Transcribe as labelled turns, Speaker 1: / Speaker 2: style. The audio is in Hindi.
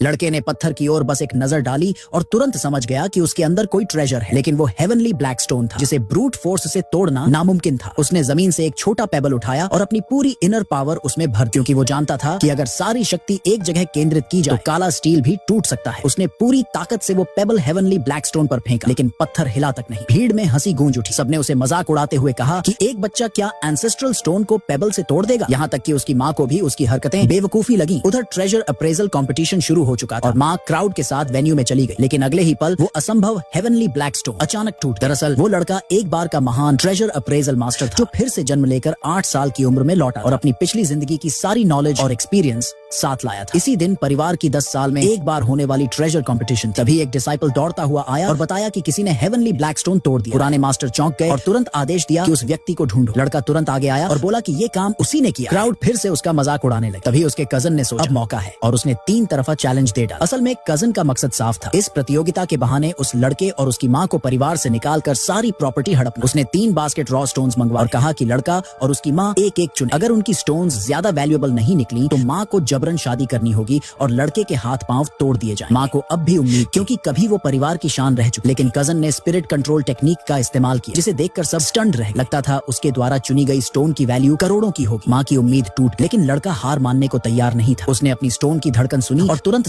Speaker 1: लड़के ने पत्थर की ओर बस एक नजर डाली और तुरंत समझ गया कि उसके अंदर कोई ट्रेजर है, लेकिन वो हेवनली ब्लैक स्टोन था जिसे ब्रूट फोर्स से तोड़ना नामुमकिन था। उसने जमीन से एक छोटा पेबल उठाया और अपनी पूरी इनर पावर उसमें भर दी, क्योंकि वो जानता था कि अगर सारी शक्ति एक जगह केंद्रित की जाए तो काला स्टील भी टूट सकता है। उसने पूरी ताकत से वो पेबल हेवनली ब्लैक स्टोन पर फेंका, लेकिन पत्थर हिला तक नहीं। भीड़ में हंसी गूंज उठी। सबने उसे मजाक उड़ाते हुए कहा कि एक बच्चा क्या एंसेस्ट्रल स्टोन को पेबल से तोड़ देगा। यहाँ तक कि उसकी माँ को भी उसकी हरकतें बेवकूफी लगी। उधर ट्रेजर अप्रेजल कंपटीशन शुरू हो चुका था और माँ क्राउड के साथ वेन्यू में चली गई, लेकिन अगले ही पल वो असंभव हेवनली ब्लैक स्टोन अचानक टूट। दरअसल वो लड़का एक बार का महान ट्रेजर अप्रेजल मास्टर था, जो फिर से जन्म लेकर 8 साल की उम्र में लौटा और अपनी पिछली जिंदगी की सारी नॉलेज और एक्सपीरियंस साथ लाया था। इसी दिन परिवार की 10 साल में एक बार होने वाली ट्रेजर कंपटीशन। तभी एक डिसाइपल दौड़ता हुआ आया और बताया कि किसी ने हेवनली ब्लैक स्टोन तोड़ दिया। पुराने मास्टर चौंक गए और तुरंत आदेश दिया कि उस व्यक्ति को ढूंढो। लड़का तुरंत आगे आया और बोला कि ये काम उसी ने किया। क्राउड फिर से उसका मजाक उड़ाने लगी। तभी उसके कजन ने सोचा अब मौका है और उसने 3 तरफा चैलेंज दे डाला। असल में कजन का मकसद साफ था, इस प्रतियोगिता के बहाने उस लड़के और उसकी माँ को परिवार से निकालकर सारी प्रॉपर्टी हड़पना। उसने 3 बास्केट रॉ स्टोन्स मंगवा और कहा कि लड़का और उसकी माँ एक एक चुने। अगर उनकी स्टोन्स ज्यादा वैल्यूएबल नहीं निकली तो माँ को जबरन शादी करनी होगी और लड़के के हाथ पांव तोड़ दिए जाएं। माँ को अब भी उम्मीद, क्योंकि कभी वो परिवार की शान रह चुकी, लेकिन कजन ने स्पिरिट कंट्रोल टेक्निक का इस्तेमाल किया, जिसे देखकर सब स्टन्ड रहे। लगता था उसके द्वारा चुनी गई स्टोन की वैल्यू करोड़ों की होगी। माँ की उम्मीद टूट, लेकिन लड़का हार मानने को तैयार नहीं था। उसने अपनी स्टोन की धड़कन सुनी और तुरंत